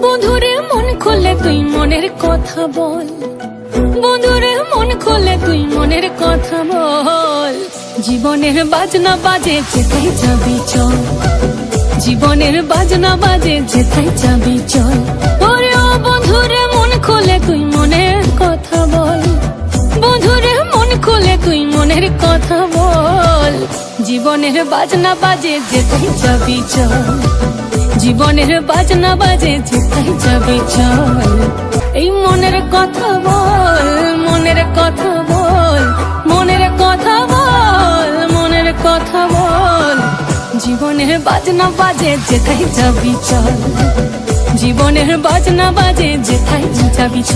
বন্ধুরে মন খুলে তুই মনের কথা বল, বন্ধুরে মন খুলে তুই মনের কথা বল। জীবনের বাজনা বাজে যেথায় যাবি চল, জীবনের বাজনা বাজে যেথায় যাবি চল। ওরে ও বন্ধুরে মন খুলে তুই মনের কথা বল, বন্ধুরে মন খুলে তুই মনের কথা বল। জীবনের বাজনা বাজে যেথায় যাবি চল, জীবনের বাজনা বাজে যেথায় যাবি চল। এই মনের কথা বল, মনের কথা বল, মনের কথা বল, মনের কথা বল। জীবনের বাজনা বাজে যেথায় যাবি চল, জীবনের বাজনা বাজে যেথায় যাবি চল।